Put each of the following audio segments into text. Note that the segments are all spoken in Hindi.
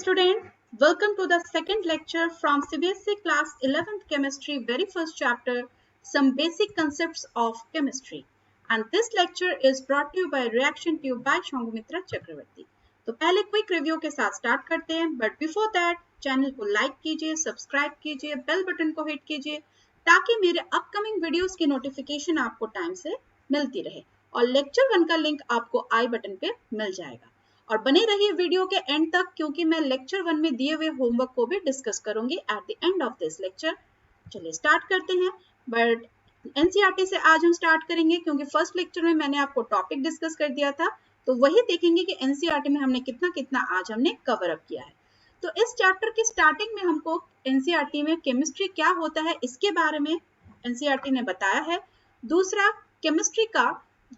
student, welcome to the second lecture from CBSE class 11th chemistry very first chapter, some basic concepts of chemistry, and this lecture is brought to you by reaction tube by Shangumitra Chakravarti। तो पहले क्विक रिव्यू के साथ स्टार्ट करते हैं, बट बिफोर दैट चैनल को लाइक कीजिए, सब्सक्राइब कीजिए, बेल बटन को हिट कीजिए ताकि मेरे अपकमिंग वीडियोस की नोटिफिकेशन आपको टाइम से मिलती रहे और लेक्चर 1 का लिंक आपको आई बटन पे मिल जाएगा। और बने रहिए वीडियो के एंड तक क्योंकि मैं लेक्चर 1 में दिए हुए होमवर्क को भी डिस्कस करूंगी at the end of this lecture. चलिए स्टार्ट करते हैं, बट एनसीईआरटी से आज हम स्टार्ट करेंगे क्योंकि फर्स्ट लेक्चर में मैंने आपको टॉपिक डिस्कस कर दिया था, तो वही देखेंगे कि एनसीईआरटी में हमने कितना आज हमने कवर अप किया है। तो इस चैप्टर की स्टार्टिंग में हमको एनसीईआरटी में केमिस्ट्री क्या होता है इसके बारे में एनसीईआरटी ने बताया है। दूसरा, केमिस्ट्री का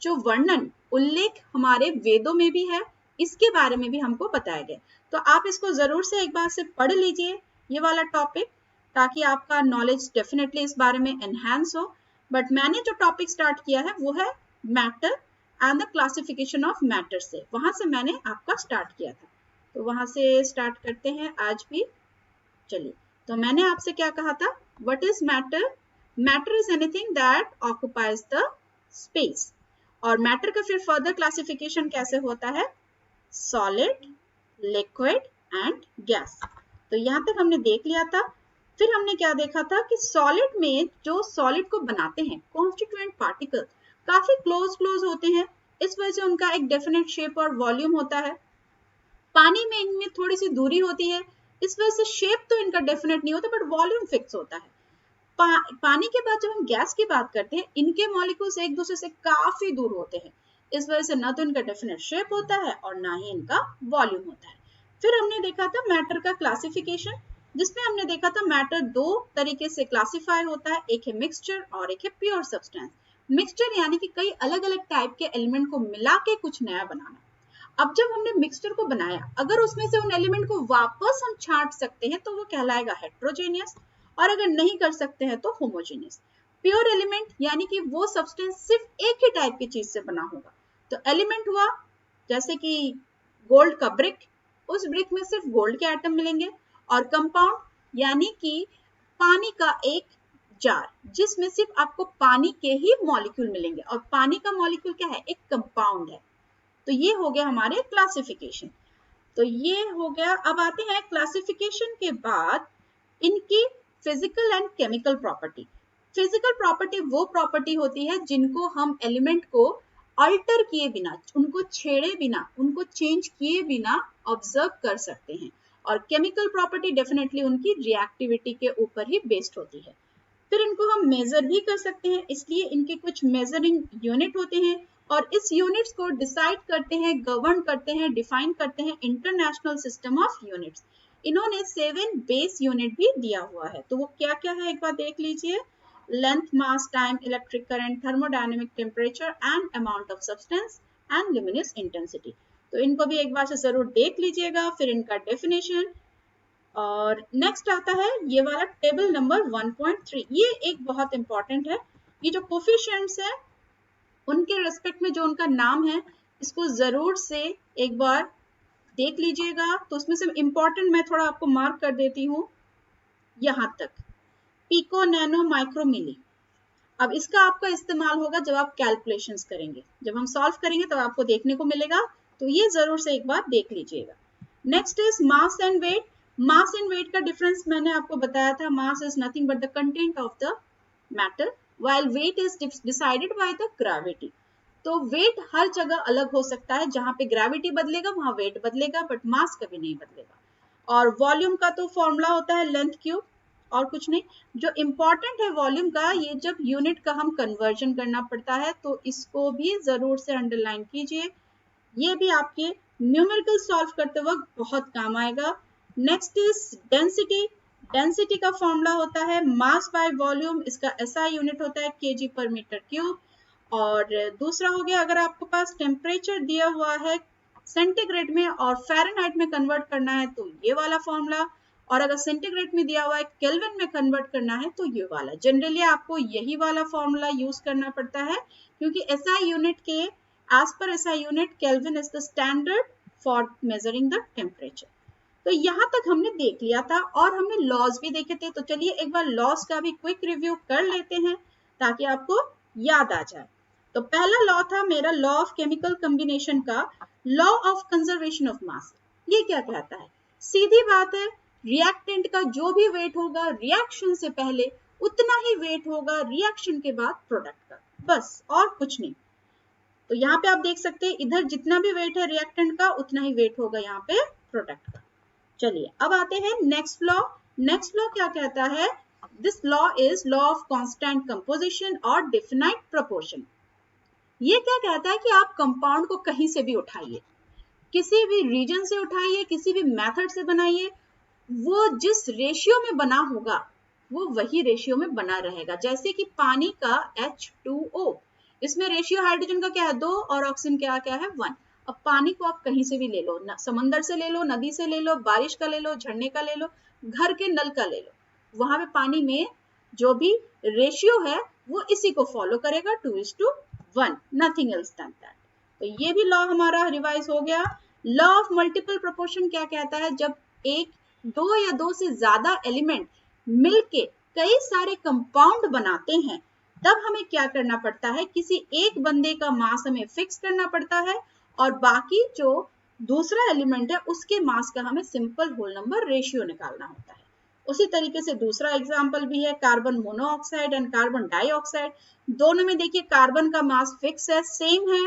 जो वर्णन उल्लेख हमारे वेदों में भी है, इसके बारे में भी हमको बताया गया। तो आप इसको जरूर से एक बार से पढ़ लीजिए ये वाला टॉपिक ताकि आपका नॉलेज डेफिनेटली इस बारे में एनहांस हो। बट मैंने जो टॉपिक स्टार्ट किया है वो है matter and the classification of matter से, वहां से मैंने आपका स्टार्ट किया था, तो वहां से स्टार्ट करते हैं आज भी। चलिए, तो मैंने आपसे क्या कहा था, what is matter? Matter is anything that occupies the space. और मैटर का फिर फर्दर क्लासिफिकेशन कैसे होता है, सॉलिड, लिक्विड एंड गैस। तो यहाँ तक हमने देख लिया था। फिर हमने क्या देखा था कि सॉलिड में जो सॉलिड को बनाते हैं कॉन्स्टिट्यूएंट पार्टिकल काफी क्लोज होते हैं, इस वजह से उनका एक डेफिनेट शेप और वॉल्यूम होता है। पानी में इनमें थोड़ी सी दूरी होती है, इस वजह से शेप तो इनका डेफिनेट नहीं होता बट वॉल्यूम फिक्स होता है। पानी के बाद जब हम गैस की बात करते हैं, इनके मॉलिक्यूल्स एक दूसरे से काफी दूर होते हैं, इस वजह से ना तो इनका डेफिनेट शेप होता है और ना ही इनका वॉल्यूम होता है। फिर हमने देखा था मैटर का क्लासिफिकेशन, जिसमें हमने देखा था मैटर दो तरीके से क्लासिफाई होता है, एक है मिक्सचर और एक है प्योर सब्सटेंस। मिक्सचर यानी कि कई अलग अलग टाइप के एलिमेंट को मिला के कुछ नया बनाना। अब जब हमने मिक्सचर को बनाया, अगर उसमें से उन एलिमेंट को वापस हम छांट सकते हैं तो वो कहलाएगा हेट्रोजेनियस, और अगर नहीं कर सकते हैं तो होमोजेनियस। प्योर एलिमेंट यानी कि वो सब्सटेंस सिर्फ एक ही टाइप की चीज से बना होगा। तो एलिमेंट हुआ जैसे कि गोल्ड का ब्रिक, उस ब्रिक में सिर्फ गोल्ड के एटम मिलेंगे। और कंपाउंड यानी कि पानी का एक जार जिसमें सिर्फ आपको पानी के ही मॉलिक्यूल मिलेंगे, और पानी का मॉलिक्यूल क्या है, एक कंपाउंड है। तो ये हो गया हमारे क्लासिफिकेशन। तो ये हो गया। अब आते हैं क्लासिफिकेशन के बाद इनकी physical and chemical property. Physical property वो प्रॉपर्टी होती है जिनको हम एलिमेंट को अल्टर किए बिना, उनको छेड़े बिना, उनको चेंज किए बिना ऑब्जर्व कर सकते हैं। और केमिकल प्रॉपर्टी डेफिनेटली उनकी रिएक्टिविटी के ऊपर ही बेस्ड होती है। फिर इनको हम मेजर भी कर सकते हैं, इसलिए इनके कुछ मेजरिंग यूनिट होते हैं और इस यूनिट्स को डिसाइड करते हैं, गवर्न करते हैं, डिफाइन करते हैं इंटरनेशनल सिस्टम ऑफ यूनिट्स। इन्होंने 7 बेस यूनिट भी दिया हुआ है, तो वो क्या क्या है एक बार देख लीजिए। Length, mass, time, electric current, thermodynamic, temperature and amount of substance and luminous intensity. तो इनको भी एक बार से जरूर देख लीजिएगा। फिर इनका डेफिनेशन, और नेक्स्ट आता है ये वाला टेबल नंबर 1.3। ये एक बहुत इंपॉर्टेंट है। ये जो कोफिशिएंट्स है उनके रेस्पेक्ट में जो उनका नाम है, इसको जरूर से एक बार देख लीजिएगा। तो उसमें से इंपॉर्टेंट मैं थोड़ा आपको मार्क कर देती हूँ यहां तक, पिको, नैनो, माइक्रो, मिली। अब इसका आपका इस्तेमाल होगा जब आप कैलकुलेशंस करेंगे, जब हम सॉल्व करेंगे तब आपको देखने को मिलेगा, तो ये जरूर से एक बार देख लीजिएगा। Next is mass and weight. Mass and weight का डिफरेंस मैंने आपको बताया था। Mass is nothing but the content of the matter, while weight is decided by the gravity। तो वेट हर जगह अलग हो सकता है, जहां पे ग्रेविटी बदलेगा वहां वेट बदलेगा, बट मास कभी नहीं बदलेगा। और वॉल्यूम का तो फॉर्मूला होता है लेंथ क्यूब, और कुछ नहीं। जो इंपॉर्टेंट है वॉल्यूम का, ये जब यूनिट का हम कन्वर्जन करना पड़ता है तो इसको भी जरूर से अंडरलाइन कीजिए, ये भी आपके न्यूमेरिकल सॉल्व करते वक्त बहुत काम आएगा। Next is density. डेंसिटी का फॉर्मूला होता है मास बाय वॉल्यूम, इसका एसआई यूनिट होता है केजी पर मीटर क्यूब। और दूसरा हो गया, अगर आपके पास टेम्परेचर दिया हुआ है सेंटीग्रेड में और फ़ारेनहाइट में कन्वर्ट करना है तो ये वाला फॉर्मूला, और अगर सेंटीग्रेड में दिया हुआ है केल्विन में कन्वर्ट करना है तो ये वाला। जनरली आपको यही वाला फॉर्मूला यूज करना पड़ता है क्योंकि एसआई यूनिट के एज पर SI unit kelvin is the standard for measuring the temperature. तो यहाँ तक हमने देख लिया था और हमने लॉज भी देखे थे। तो चलिए एक बार लॉज का भी क्विक रिव्यू कर लेते हैं ताकि आपको याद आ जाए। तो पहला लॉ था मेरा लॉ ऑफ केमिकल कॉम्बिनेशन का, law of conservation of mass. ये क्या कहता है? सीधी बात है, रिएक्टेंट का जो भी वेट होगा रिएक्शन से पहले उतना ही वेट होगा रिएक्शन के बाद प्रोडक्ट का, बस और कुछ नहीं। तो यहाँ पे आप देख सकते हैं इधर जितना भी वेट है रिएक्टेंट का उतना ही वेट होगा यहाँ पे प्रोडक्ट का। चलिए अब आते हैं नेक्स्ट लॉ। नेक्स्ट लॉ क्या कहता है? This law is law of constant composition और डिफिनाइट प्रोपोर्शन। ये क्या कहता है कि आप कंपाउंड को कहीं से भी उठाइए, किसी भी रीजन से उठाइए, किसी भी मेथड से बनाइए, वो जिस रेशियो में बना होगा वो वही रेशियो में बना रहेगा। जैसे कि पानी का H2O, इसमें रेशियो हाइड्रोजन का क्या है 2 और ऑक्सीजन क्या है 1। अब पानी को आप कहीं से भी ले लो, समंदर से ले लो, नदी से ले लो, बारिश का ले लो, झरने का ले लो, घर के नल का ले लो, वहां पे पानी में जो भी रेशियो है वो इसी को फॉलो करेगा, 2:1, नथिंग एल्स देन दैट। तो ये भी लॉ हमारा रिवाइज हो गया। लॉ ऑफ मल्टीपल प्रोपोर्शन क्या कहता है? जब एक, दो या दो से ज्यादा एलिमेंट मिलके कई सारे कंपाउंड बनाते हैं तब हमें क्या करना पड़ता है? किसी एक बंदे का मास हमें फिक्स करना पड़ता है और बाकी जो दूसरा एलिमेंट है उसके मास का हमें सिंपल होल नंबर रेशियो निकालना होता है। उसी तरीके से दूसरा एग्जांपल भी है, carbon monoxide and carbon dioxide. दोनों में देखिए कार्बन का मास फिक्स है, सेम है,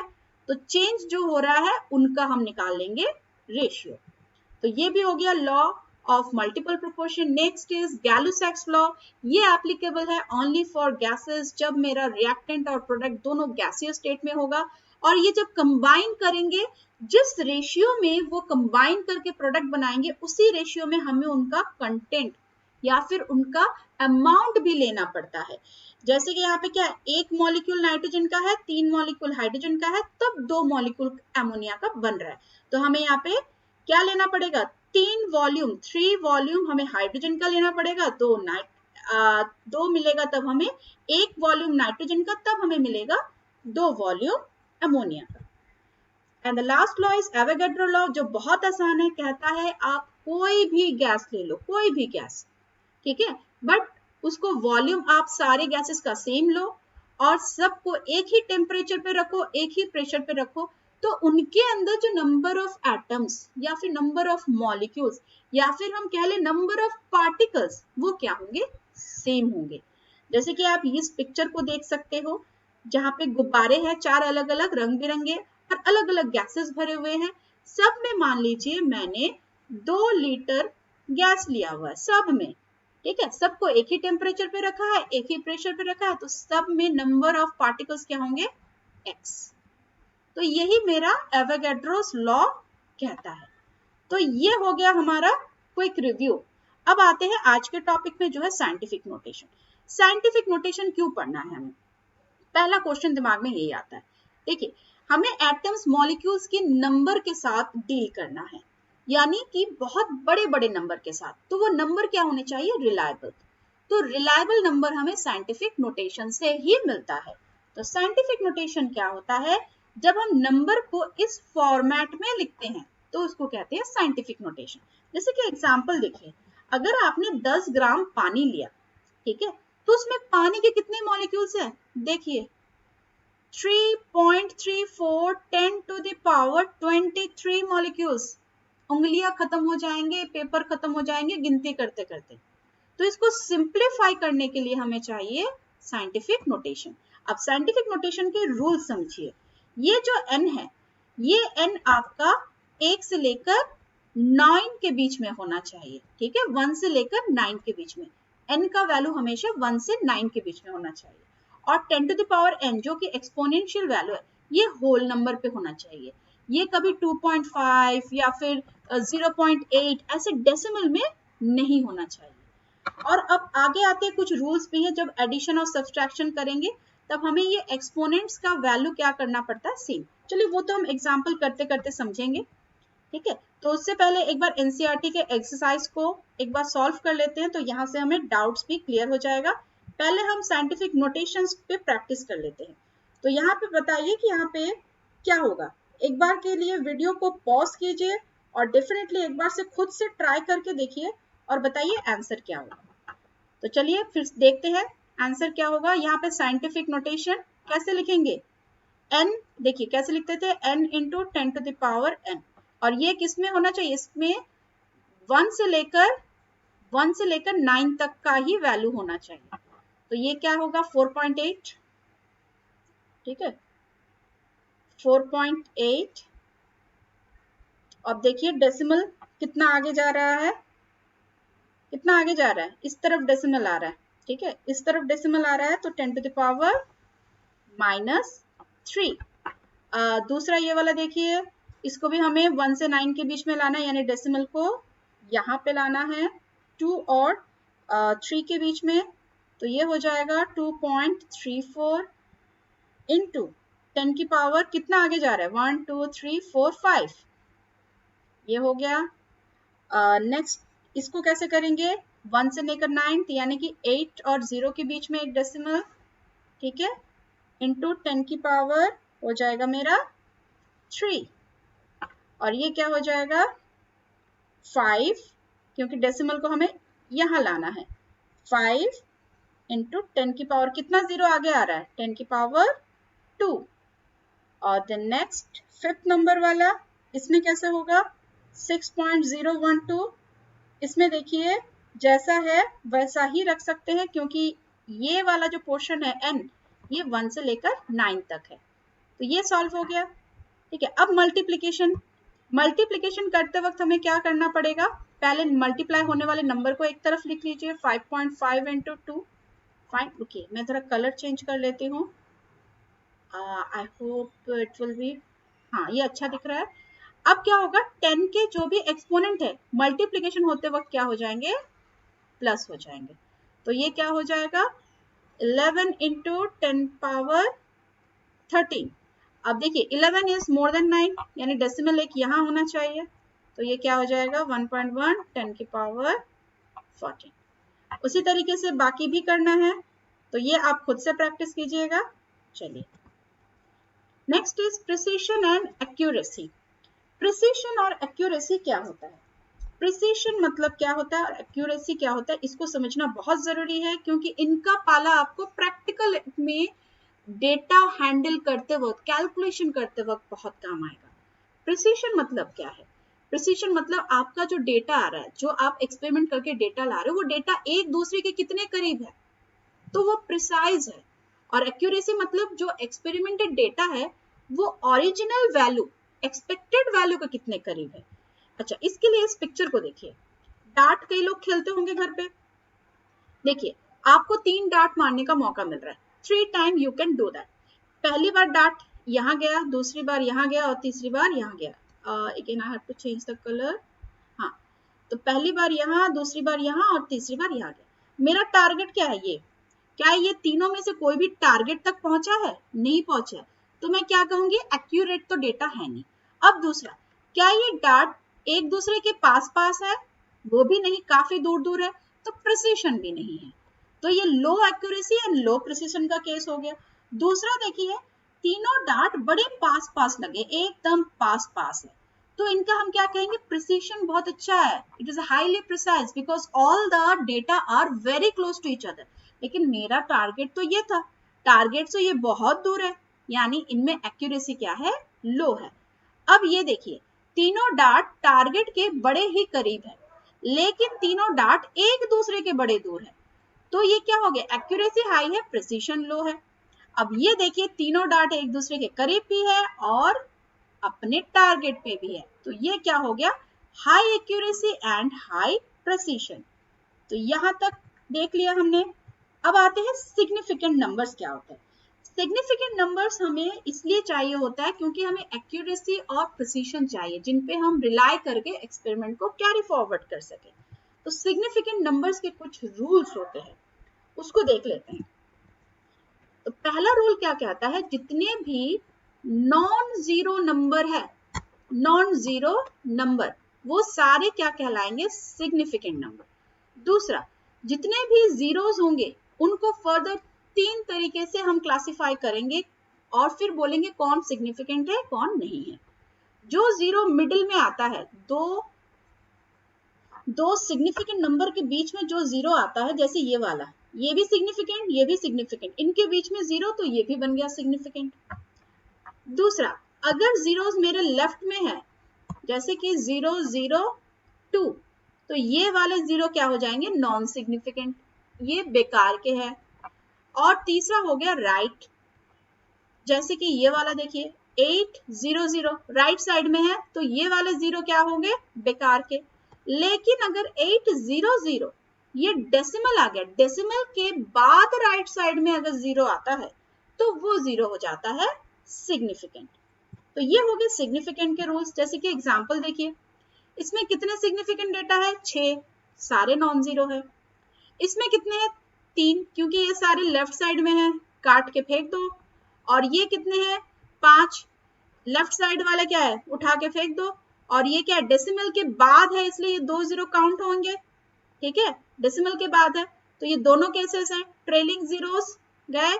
तो चेंज जो हो रहा है उनका हम निकाल लेंगे रेशियो। तो ये भी हो गया law of multiple proportion. Next is Gay Lussac's law. ये एप्लीकेबल है ओनली फॉर गैसेस जब मेरा रिएक्टेंट और प्रोडक्ट दोनों गैसियस स्टेट में होगा, और ये जब कंबाइन करेंगे, जिस रेशियो में वो कंबाइन करके प्रोडक्ट बनाएंगे उसी रेशियो में हमें उनका कंटेंट या फिर उनका अमाउंट भी लेना पड़ता है। जैसे कि यहाँ पे क्या है, 1 मॉलिक्यूल नाइट्रोजन का है, 3 मॉलिक्यूल हाइड्रोजन का है, तब 2 मॉलिक्यूल अमोनिया का बन रहा है। तो हमें यहाँ पे क्या लेना पड़ेगा? 3 वॉल्यूम हमें हाइड्रोजन का लेना पड़ेगा, 2 मिलेगा तब हमें 1 वॉल्यूम नाइट्रोजन का, तब हमें मिलेगा 2 वॉल्यूम अमोनिया का। And the last law is Avogadro law, जो बहुत आसान है, कहता है आप कोई भी गैस ले लो, कोई भी गैस, ठीक है, बट उसको वॉल्यूम आप सारे गैसेस का सेम लो और सबको एक ही टेम्परेचर पे रखो, एक ही प्रेशर पे रखो, तो उनके अंदर जो नंबर ऑफ एटम्स या फिर नंबर ऑफ मॉलिक्यूल्स या फिर हम कह ले नंबर ऑफ पार्टिकल्स, वो क्या होंगे? सेम होंगे। जैसे कि आप इस पिक्चर को देख सकते हो जहाँ पे गुब्बारे हैं 4 अलग अलग रंग बिरंगे और अलग अलग गैसेस भरे हुए हैं। सब में मान लीजिए मैंने 2 लीटर गैस लिया हुआ है, सब में, ठीक है, सबको एक ही टेम्परेचर पे रखा है, एक ही प्रेशर पे रखा है, तो सब में नंबर ऑफ पार्टिकल्स क्या होंगे? x। तो यही मेरा एवोगैड्रोस लॉ कहता है। तो ये हो गया हमारा क्विक रिव्यू। अब आते हैं आज के टॉपिक में जो है साइंटिफिक नोटेशन। साइंटिफिक नोटेशन क्यों पढ़ना है हमें? पहला क्वेश्चन दिमाग में यही आता है। देखिए, हमें एटम्स मॉलिक्यूल्स के नंबर के साथ डील करना है, यानी कि बहुत बड़े बड़े नंबर के साथ। तो वो नंबर क्या होने चाहिए? रिलायबल। तो रिलायबल नंबर हमें साइंटिफिक नोटेशन से ही मिलता है। तो साइंटिफिक नोटेशन क्या होता है? जब हम नंबर को इस फॉर्मेट में लिखते हैं तो उसको कहते हैं साइंटिफिक नोटेशन। जैसे कि एग्जांपल देखिए, अगर आपने 10 ग्राम पानी लिया, ठीक है, तो उसमें पानी के कितने मॉलिक्यूल्स हैं? देखिए 3.34 10 to the power 23 मॉलिक्यूल्स। उंगलियां खत्म हो जाएंगे, पेपर खत्म हो जाएंगे गिनती करते करते। तो इसको सिंप्लीफाई करने के लिए हमें चाहिए साइंटिफिक नोटेशन। अब साइंटिफिक नोटेशन के रूल समझिए। ये जो n है, ये n आपका 1 से लेकर 9 के बीच में होना चाहिए, ठीक है, 1 से लेकर 9 के बीच में। n का वैल्यू हमेशा 1 से 9 के बीच में होना चाहिए। और 10 to the power n जो कि एक्सपोनेंशियल वैल्यू है, ये होल नंबर पे होना चाहिए। ये कभी 2.5 या फिर 0.8 ऐसे डेसिमल में नहीं होना चाहिए। और अब आगे आते कुछ रूल्स भी हैं। जब एडिशन और सब्सट्रैक्शन करेंगे तब हमें ये एक्सपोनेंट्स का वैल्यू क्या करना पड़ता है? सेम। चलिए वो तो हम एग्जांपल करते करते समझेंगे, ठीक है। तो उससे पहले एक बार एनसीईआरटी के एक्सरसाइज को एक बार सॉल्व कर लेते हैं, तो यहाँ से हमें डाउट्स भी क्लियर हो जाएगा। पहले हम साइंटिफिक नोटेशंस पे प्रैक्टिस कर लेते हैं। तो यहाँ पे बताइए कि यहाँ पे क्या होगा। एक बार के लिए वीडियो को पॉज कीजिए और डेफिनेटली एक बार से खुद से ट्राई करके देखिए और बताइए आंसर क्या होगा। तो चलिए फिर देखते हैं आंसर क्या होगा। यहाँ पे साइंटिफिक नोटेशन कैसे लिखेंगे, n, देखिए कैसे लिखते थे, n into 10 to the power n, और ये किस में होना चाहिए, इसमें 1 से लेकर 9 तक का ही वैल्यू होना चाहिए। तो ये क्या होगा 4.8, ठीक है 4.8। अब देखिए डेसिमल कितना आगे जा रहा है, कितना आगे जा रहा है, इस तरफ डेसिमल आ रहा है, ठीक है इस तरफ डेसिमल आ रहा है, तो 10 टू द पावर -3। दूसरा ये वाला देखिए, इसको भी हमें 1 से 9 के बीच में लाना है, यानी डेसिमल को यहाँ पे लाना है 2 और 3 के बीच में, तो ये हो जाएगा 2.34 इंटू 10 की पावर कितना आगे जा रहा है 1 2 3 4 5, ये हो गया। नेक्स्ट इसको कैसे करेंगे, 1 से लेकर 9 यानी कि 8 और 0 के बीच में एक डेसिमल, ठीक है इंटू 10 की पावर हो जाएगा मेरा 3, और ये क्या हो जाएगा 5, क्योंकि डेसिमल को हमें यहाँ लाना है, 5 इंटू 10 की पावर कितना 0 आगे आ रहा है 10 की पावर 2। और देन नेक्स्ट फिफ्थ नंबर वाला, इसमें कैसे होगा 6.012, इसमें देखिए जैसा है वैसा ही रख सकते हैं, क्योंकि ये वाला जो पोर्शन है n, ये 1 से लेकर 9 तक है, तो ये सॉल्व हो गया, ठीक है। अब मल्टीप्लिकेशन करते वक्त हमें क्या करना पड़ेगा, पहले मल्टीप्लाई होने वाले नंबर को एक तरफ लिख लीजिए, 5.5 इंटू 2, फाइन, रुकिए मैं थोड़ा कलर चेंज कर लेती हूँ, I hope it will be, हाँ ये अच्छा दिख रहा है। अब क्या होगा 10 के जो भी एक्सपोनेंट है मल्टीप्लिकेशन होते वक्त क्या हो जाएंगे, प्लस हो जाएंगे, तो ये क्या हो जाएगा 11 इंटू 10 पावर 13। अब देखिए 11 इज मोर देन 9, यानी डेसिमल एक यहाँ होना चाहिए, तो ये क्या हो जाएगा 1.1 10 की पावर 14। उसी तरीके से बाकी भी करना है, तो ये आप खुद से प्रैक्टिस कीजिएगा। चलिए next is precision and accuracy. Precision और एक्यूरेसी क्या होता है, प्रिसीशन मतलब क्या होता है और एक्यूरेसी क्या होता है, इसको समझना बहुत जरूरी है, क्योंकि इनका पाला आपको प्रैक्टिकल में डेटा हैंडल करते वक्त, कैलकुलेशन करते वक्त बहुत काम आएगा। प्रिसीशन मतलब क्या है, प्रिसीशन मतलब आपका जो डेटा आ रहा है, जो आप एक्सपेरिमेंट करके डेटा ला रहे हो, वो डेटा एक दूसरे के कितने करीब है, तो वो प्रिसाइज है। और एक्यूरेसी मतलब जो एक्सपेरिमेंटेड डेटा है वो ओरिजिनल वैल्यू, एक्सपेक्टेड वैल्यू के कितने करीब है। अच्छा, इसके लिए इस पिक्चर को देखिए, डार्ट कई लोग खेलते होंगे घर पे, देखिए आपको 3 डार्ट मारने का मौका मिल रहा है, 3 time you can do that. पहली बार डार्ट यहाँ गया, दूसरी बार यहाँ गया और तीसरी बार यहाँ गया, again I have to change the colour, हाँ तो पहली बार यहाँ, दूसरी बार यहाँ और तीसरी बार यहाँ गया। मेरा टारगेट क्या है, ये क्या ये तीनों में से कोई भी टारगेट तक पहुंचा है, नहीं पहुंचा है, तो मैं क्या कहूंगी एक्यूरेट तो डेटा है नहीं। अब दूसरा, क्या ये डार्ट एक दूसरे के पास पास है, वो भी नहीं, काफी दूर दूर है, तो प्रिसीशन भी नहीं है, तो ये लो एक्यूरेसी एंड लो प्रिसीशन का केस हो गया। दूसरा देखिए, तीनों डार्ट बड़े पास पास लगे, एकदम पास पास है, तो इनका हम क्या कहेंगे, प्रिसीशन बहुत अच्छा है, it is highly precise because all the data are very close to each other. लेकिन मेरा टारगेट तो ये था, टारगेट से ये बहुत दूर है, यानी इनमें एक्यूरेसी क्या है, लो है। अब ये देखिए, तीनों डार्ट टारगेट के बड़े ही करीब है, लेकिन तीनों डार्ट एक दूसरे के बड़े दूर है, तो ये क्या हो गया, एक्यूरेसी हाई है, प्रिसीशन लो है। अब ये देखिए, तीनों डार्ट एक दूसरे के करीब भी है और अपने टारगेट पे भी है, तो ये क्या हो गया, high accuracy and high precision. तो यहां तक देख लिया हमने। अब आते हैं सिग्निफिकेंट नंबर्स क्या होता है। सिग्निफिकेंट नंबर्स हमें इसलिए चाहिए होता है क्योंकि हमें एक्यूरेसी और प्रिसीशन चाहिए, जिन पे हम रिलाई करके एक्सपेरिमेंट को कैरी फॉरवर्ड कर सके। तो सिग्निफिकेंट नंबर्स के कुछ रूल्स होते हैं, उसको देख लेते हैं। तो पहला रूल क्या कहता है, जितने भी नॉन जीरो नंबर है, नॉन जीरो नंबर, वो सारे क्या कहलाएंगे, सिग्निफिकेंट नंबर। दूसरा, जितने भी जीरोस होंगे उनको फर्दर 3 तरीके से हम क्लासिफाई करेंगे और फिर बोलेंगे कौन सिग्निफिकेंट है कौन नहीं है। जो जीरो मिडिल में आता है, दो सिग्निफिकेंट नंबर के बीच में जो जीरो आता है, जैसे ये वाला, ये भी सिग्निफिकेंट, ये भी सिग्निफिकेंट, इनके बीच में जीरो, तो ये भी बन गया सिग्निफिकेंट। दूसरा, अगर जीरोस मेरे लेफ्ट में है, जैसे कि 0 0 2, तो ये वाले जीरो क्या हो जाएंगे, नॉन सिग्निफिकेंट, ये बेकार के हैं। और तीसरा हो गया राइट, जैसे कि ये वाला देखिए 8 0 0 राइट साइड में है, तो ये वाले जीरो क्या होंगे, बेकार के। लेकिन अगर 8 0 0 ये डेसिमल आ गया, डेसिमल के बाद राइट साइड में अगर जीरो आता है तो वो जीरो हो जाता है सिग्निफिकेंट। तो ये हो गए सिग्निफिकेंट के रूल्स। जैसे कि एग्जांपल देखिए, इसमें कितने सिग्निफिकेंट डेटा है, 6, सारे नॉन जीरो है। इसमें कितने हैं, 3, क्योंकि ये सारे लेफ्ट साइड में है, काट के फेंक दो। और ये कितने हैं, 5, लेफ्ट साइड वाला क्या है, उठा के फेंक दो। और ये क्या है, डेसिमल के बाद है, इसलिए ये 2 जीरो काउंट होंगे, ठीक है, डेसिमल के बाद है। तो ये दोनों केसेस हैं, ट्रेलिंग जीरोस गए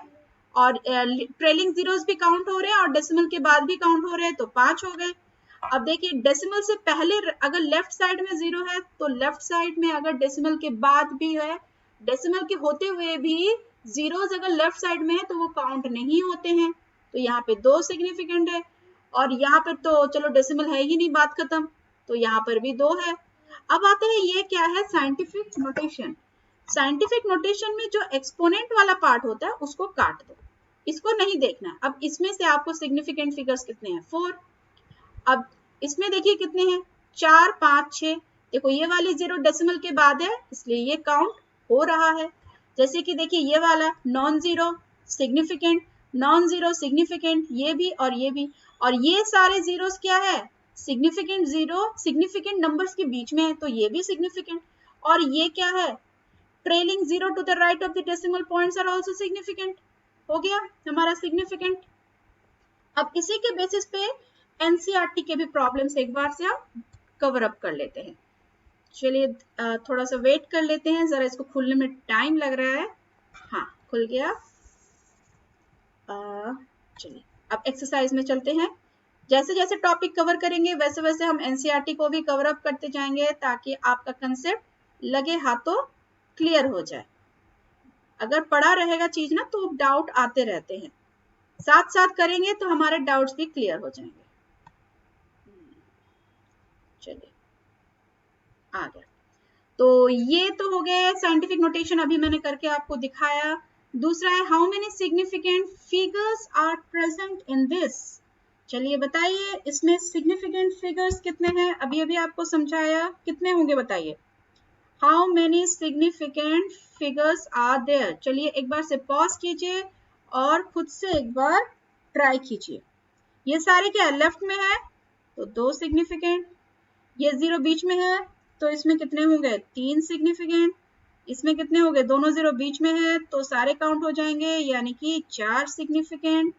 और ट्रेलिंग जीरोस भी काउंट हो रहे हैं और डेसिमल के बाद भी काउंट हो रहे हैं, तो 5 हो गए। अब देखिए, डेसिमल से पहले अगर लेफ्ट साइड में जीरो है, तो लेफ्ट साइड में अगर डेसिमल के बाद भी है, डेसिमल के होते हुए भी जीरोस अगर लेफ्ट साइड में है तो वो काउंट नहीं होते हैं। तो यहाँ पे 2 सिग्निफिकेंट है, और यहाँ पर तो चलो डेसिमल है ही नहीं, बात खत्म, तो यहाँ पर भी 2 है। अब आते हैं, ये क्या है, साइंटिफिक नोटेशन। साइंटिफिक नोटेशन में जो एक्सपोनेंट वाला पार्ट होता है उसको काट दो, इसको नहीं देखना है। अब इसमें से आपको सिग्निफिकेंट फिगर्स कितने हैं, 4। अब इसमें देखिए कितने हैं, 4 5 6, देखो ये वाली जीरो डेसिमल के बाद है, इसलिए ये काउंट हो रहा है। जैसे कि देखिए ये वाला non zero significant, non zero significant, ये भी और ये भी, और ये सारे जीरोस क्या है, सिग्निफिकेंट जीरो, सिग्निफिकेंट नंबर्स के बीच में है, तो ये भी सिग्निफिकेंट। और ये क्या है, trailing zero to the right of the decimal points are also significant, हो गया हमारा सिग्निफिकेंट। अब इसी के बेसिस पे एनसीईआरटी के भी प्रॉब्लम्स एक बार से हम कवर अप कर लेते हैं। चलिए थोड़ा सा वेट कर लेते हैं, जरा इसको खुलने में टाइम लग रहा है। हाँ, खुल गया। चलिए अब एक्सरसाइज में चलते हैं। जैसे जैसे टॉपिक कवर करेंगे वैसे वैसे हम एनसीईआरटी को भी कवर अप करते जाएंगे, ताकि आपका कंसेप्ट लगे हाथों क्लियर हो जाए। अगर पढ़ा रहेगा चीज ना तो डाउट आते रहते हैं, साथ साथ करेंगे तो हमारे डाउट्स भी क्लियर हो जाएंगे। चलिए आ गया। तो ये तो हो गए साइंटिफिक नोटेशन, अभी मैंने करके आपको दिखाया। दूसरा है, how many significant figures are present in this. चलिए बताइए, इसमें सिग्निफिकेंट फिगर्स कितने हैं, अभी अभी आपको समझाया, कितने होंगे बताइए। How many significant figures are there. चलिए एक बार से पॉज कीजिए और खुद से एक बार ट्राई कीजिए। ये सारे क्या है, लेफ्ट में है तो 2 सिग्निफिकेंट, ये जीरो बीच में है तो इसमें कितने होंगे, 3 सिग्निफिकेंट, इसमें कितने हो गए, दोनों जीरो बीच में है तो सारे काउंट हो जाएंगे, यानी कि 4 सिग्निफिकेंट।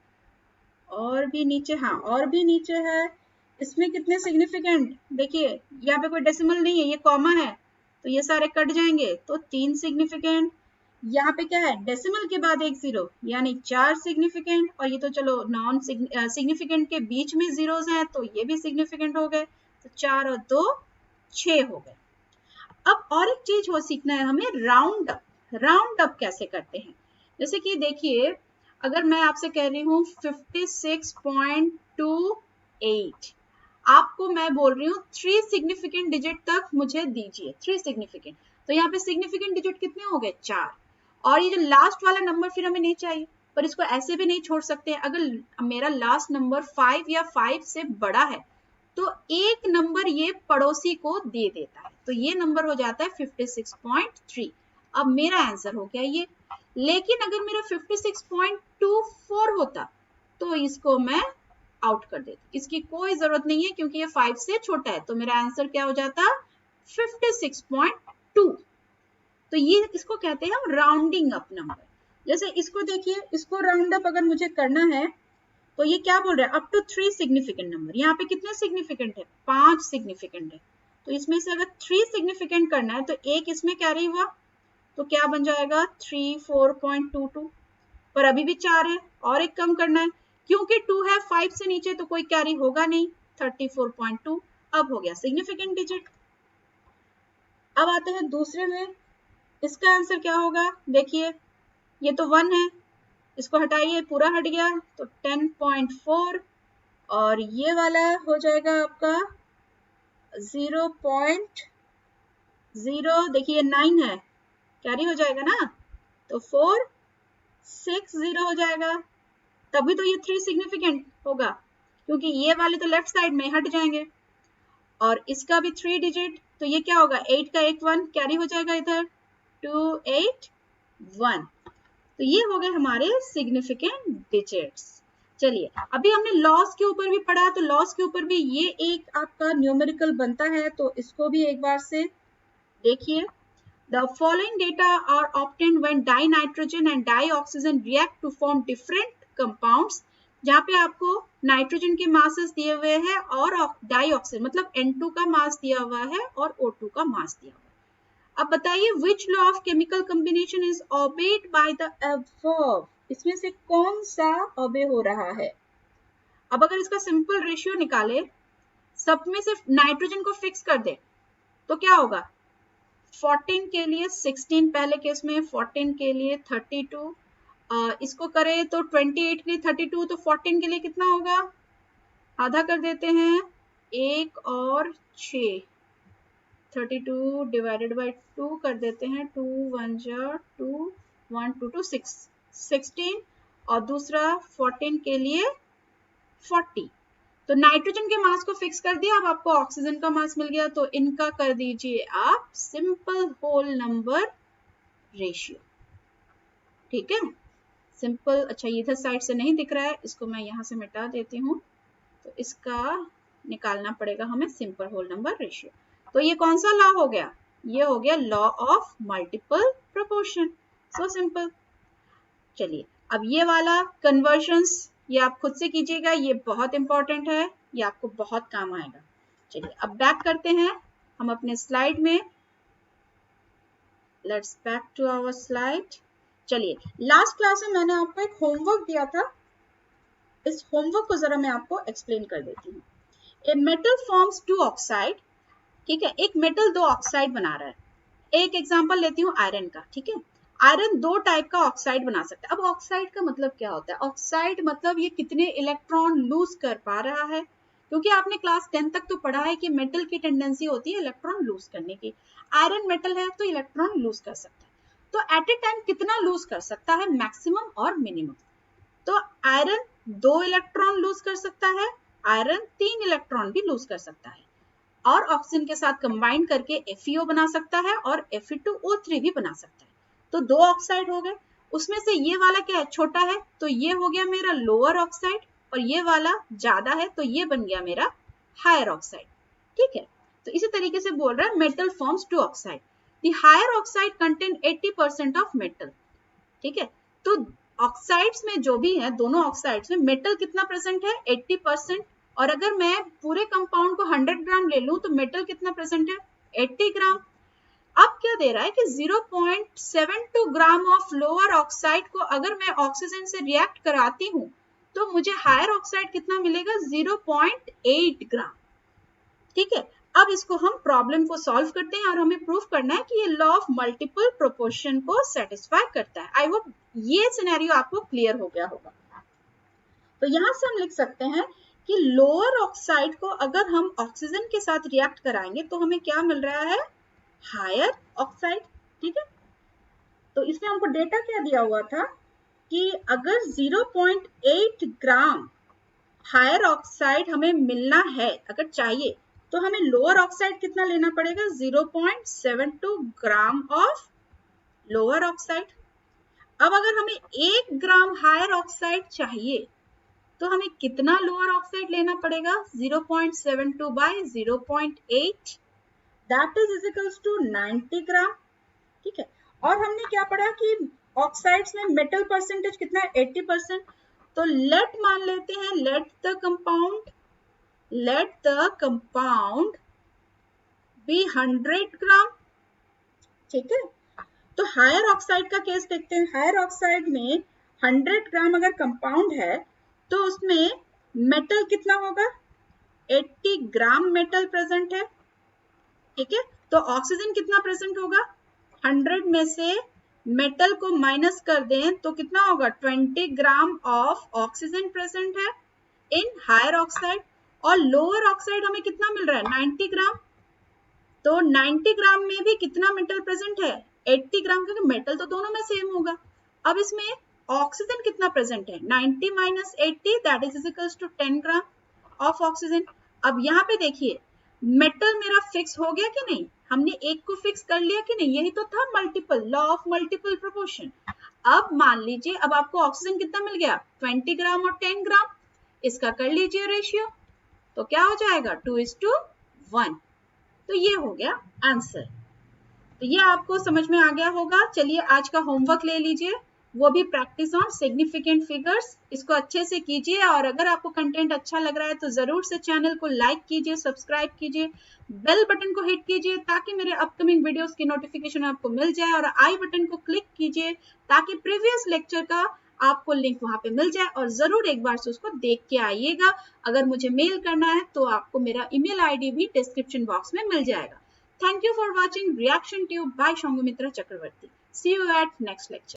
और भी नीचे, हाँ और भी नीचे है, इसमें कितने सिग्निफिकेंट, देखिए यहाँ पे कोई डेसिमल नहीं है, ये कॉमा है तो ये सारे कट जाएंगे, तो 3 सिग्निफिकेंट। यहाँ पे क्या है, डेसिमल के बाद एक जीरो, यानी 4 सिग्निफिकेंट। और ये तो चलो नॉन सिग्निफिकेंट के बीच में जीरोस हैं तो ये भी सिग्निफिकेंट हो गए, तो 4 और 2 6 हो गए। अब और एक चीज हो सीखना है हमें, राउंड अप। राउंड अप कैसे करते हैं, जैसे कि देखिए, अगर मैं आपसे कह रही हूँ 56.28, आपको मैं बोल रही हूँ 3 सिग्निफिकेंट डिजिट तक मुझे दीजिए, 3 सिग्निफिकेंट, तो यहाँ पे सिग्निफिकेंट डिजिट कितने हो गए, 4। और ये जो लास्ट वाला नंबर फिर हमें नहीं चाहिए, पर इसको ऐसे भी नहीं छोड़ सकते हैं। अगर मेरा लास्ट नंबर 5 या 5 से बड़ा है तो एक नंबर ये पड़ोसी को दे देता है, तो ये नंबर हो जाता है 56.3। अब मेरा आंसर हो गया ये। लेकिन अगर मेरा 56.24 होता तो इसको मैं आउट कर देती, इसकी कोई जरूरत नहीं है क्योंकि ये 5 से छोटा है, तो मेरा आंसर क्या हो जाता 56.2। तो ये इसको कहते हैं हम राउंडिंग अप नंबर। जैसे इसको देखिए, इसको राउंड अप अगर मुझे करना है तो ये क्या बोल रहा है, अप टू 3 सिग्निफिकेंट नंबर। यहाँ पे कितने सिग्निफिकेंट है, 5 सिग्निफिकेंट है, तो इसमें से अगर 3 सिग्निफिकेंट करना है तो एक इसमें कैरी हुआ तो क्या बन जाएगा 34.22, पर अभी भी 4 है और एक कम करना है, क्योंकि 2 है 5 से नीचे तो कोई कैरी होगा नहीं, 34.2 अब हो गया सिग्निफिकेंट डिजिट। अब आते हैं दूसरे में, इसका आंसर क्या होगा? देखिए ये तो 1 है, इसको हटाइए, पूरा हट गया तो 10.4 और ये वाला हो जाएगा आपका 0.0, देखिए 9 है, कैरी हो जाएगा ना, तो 460 हो जाएगा, तभी तो ये 3 सिग्निफिकेंट होगा, क्योंकि ये वाले तो लेफ्ट साइड में हट जाएंगे। और इसका भी 3 डिजिट, तो ये क्या होगा, 8 का एक 1 कैरी हो जाएगा इधर, 281, तो ये हो गए हमारे सिग्निफिकेंट डिजिट्स। चलिए अभी हमने लॉस के ऊपर भी पढ़ा, तो लॉस के ऊपर भी ये एक आपका न्यूमेरिकल बनता है, तो इसको भी एक बार से देखिए। The following data are obtained when dinitrogen and dioxygen react to form different compounds, जहाँ पे आपको नाइट्रोजन के मासेस दिए हुए हैं और डाइऑक्सीजन मतलब N2 का मास दिया हुआ है और O2 का मास दिया हुआ है। अब बताइए which law of chemical combination is obeyed by the above, इसमें से कौन सा ओबे हो रहा है? अब अगर इसका सिंपल रेशियो निकाले, सब में से नाइट्रोजन को फिक्स कर दे तो क्या होगा, 14 के लिए 16 पहले केस में, 14 के लिए 32, इसको करें तो 28 के लिए 32, तो 14 के लिए कितना होगा, आधा कर देते हैं, 1 और 6, 32 डिवाइडेड बाई 2 कर देते हैं, 2 1 जा 2 1 2 2 6 16 और दूसरा 14 के लिए 40, तो नाइट्रोजन के मास को फिक्स कर दिया। अब आपको ऑक्सीजन का मास मिल गया, तो इनका कर दीजिए आप सिंपल होल नंबर रेशियो, ठीक है, सिंपल। अच्छा ये इधर साइड से नहीं दिख रहा है, इसको मैं यहाँ से मिटा देती हूँ, तो इसका निकालना पड़ेगा हमें सिंपल होल नंबर रेशियो। तो ये कौन सा लॉ हो गया, ये हो गया law of multiple proportion, so simple. चलिए अब ये वाला कन्वर्शंस ये आप खुद से कीजिएगा, ये बहुत इंपॉर्टेंट है, ये आपको बहुत काम आएगा। चलिए अब बैक करते हैं हम अपने स्लाइड में, let's back to our slide. चलिए लास्ट क्लास में मैंने आपको एक होमवर्क दिया था, इस होमवर्क को जरा मैं आपको एक्सप्लेन कर देती हूँ। ए मेटल फॉर्म्स 2 ऑक्साइड, ठीक है, एक मेटल 2 ऑक्साइड बना रहा है। एक एग्जांपल लेती हूँ आयरन का, ठीक है, आयरन 2 टाइप का ऑक्साइड बना सकता है। अब ऑक्साइड का मतलब क्या होता है, ऑक्साइड मतलब ये कितने इलेक्ट्रॉन लूज कर पा रहा है, क्योंकि आपने क्लास 10 तक तो पढ़ा है कि मेटल की टेंडेंसी होती है इलेक्ट्रॉन लूज करने की। आयरन मेटल है तो इलेक्ट्रॉन लूज कर सकता है, तो एट ए टाइम कितना लूज कर सकता है, मैक्सिमम और मिनिमम। तो आयरन 2 इलेक्ट्रॉन लूज कर सकता है, आयरन 3 इलेक्ट्रॉन भी लूज कर सकता है, और ऑक्सीजन के साथ कंबाइन करके FeO बना सकता है और Fe2O3 भी बना सकता है। तो 2 ऑक्साइड हो गए, उसमें से ये वाला क्या है, छोटा है, तो ये हो गया मेरा लोअर ऑक्साइड, और ये वाला ज्यादा है तो ये बन गया मेरा हायर ऑक्साइड, ठीक है। तो इसी तरीके से बोल रहा है metal forms 2 oxide, the higher oxide contain 80% of metal, ठीक है। तो ऑक्साइड्स में जो भी है, दोनों ऑक्साइड्स में मेटल कितना प्रेजेंट है, 80%, और अगर मैं पूरे कंपाउंड को 100 ग्राम ले लूं तो मेटल कितना प्रेजेंट है, 80 ग्राम। अब क्या दे रहा है कि 0.72 ग्राम ऑफ लोअर ऑक्साइड को अगर मैं ऑक्सीजन से रिएक्ट कराती हूं तो मुझे हायर ऑक्साइड कितना मिलेगा, 0.8 ग्राम, ठीक है। अब इसको हम प्रॉब्लम को सॉल्व करते हैं और हमें प्रूफ करना है कि ये लॉ ऑफ मल्टीपल प्रोपोर्शन को सेटिस्फाई करता है। आई होप ये सिनेरियो आपको क्लियर हो गया होगा। तो यहां से हम लिख सकते हैं कि लोअर ऑक्साइड को अगर हम ऑक्सीजन के साथ रिएक्ट कराएंगे तो हमें क्या मिल रहा है, हायर ऑक्साइड, ठीक है। तो इसमें हमको डेटा क्या दिया हुआ था कि अगर 0.8 ग्राम हायर ऑक्साइड हमें मिलना है, अगर चाहिए, तो हमें लोअर ऑक्साइड कितना लेना पड़ेगा, 0.72 ग्राम ऑफ लोअर ऑक्साइड। अब अगर हमें 1 ग्राम हायर ऑक्साइड चाहिए तो हमें कितना लोअर ऑक्साइड लेना पड़ेगा, 0.72 by 0.8, that is equals to 90 gram, ठीक है। और हमने क्या पढ़ा कि ऑक्साइड्स में मेटल परसेंटेज कितना है, 80%, तो लेट मान लेते हैं, लेट द कंपाउंड बी 100 ग्राम, ठीक है। तो हायर ऑक्साइड का केस देखते हैं, हायर ऑक्साइड में 100 ग्राम अगर कंपाउंड है तो उसमें मेटल कितना होगा, 80 ग्राम मेटल प्रेजेंट है, ठीक है। तो ऑक्सीजन कितना प्रेजेंट होगा, 100 में से मेटल को माइनस कर दें तो कितना होगा, 20 ग्राम ऑफ ऑक्सीजन प्रेजेंट है इन हायर ऑक्साइड। और लोअर ऑक्साइड हमें कितना मिल रहा है, 90 ग्राम। तो 90 ग्राम में भी कितना मेटल प्रेजेंट है, 80 ग्राम, क्योंकि मेटल तो दोनों में सेम होगा। अब इसमें ऑक्सीजन कितना प्रेजेंट है, 90 minus 80 that is equals to 10 gram of oxygen. अब यहाँ पे देखिए मेटल मेरा फिक्स हो गया कि नहीं, हमने एक को फिक्स कर लिया कि नहीं, यही तो था multiple, law of multiple proportion. अब मान लीजिए अब आपको ऑक्सीजन कितना मिल गया, 20 ग्राम और 10 ग्राम, इसका कर लीजिए रेशियो, तो क्या हो जाएगा 2:1। तो ये हो गया आंसर। तो ये आपको समझ में आ गया होगा। चलिए आज का होमवर्क ले लीजिए, वो भी प्रैक्टिस ऑन सिग्निफिकेंट फिगर्स, इसको अच्छे से कीजिए। और अगर आपको कंटेंट अच्छा लग रहा है तो जरूर से चैनल को लाइक कीजिए, सब्सक्राइब कीजिए, बेल बटन को हिट कीजिए ताकि मेरे अपकमिंग वीडियोस की नोटिफिकेशन आपको मिल जाए, और आई बटन को क्लिक कीजिए ताकि प्रीवियस लेक्चर का आपको लिंक वहां पे मिल जाए, और जरूर एक बार से उसको देख के आइएगा। अगर मुझे मेल करना है तो आपको मेरा ईमेल आईडी भी डिस्क्रिप्शन बॉक्स में मिल जाएगा। Thank you for watching Reaction Tube by Shangumitra Chakravarti. See you at next lecture.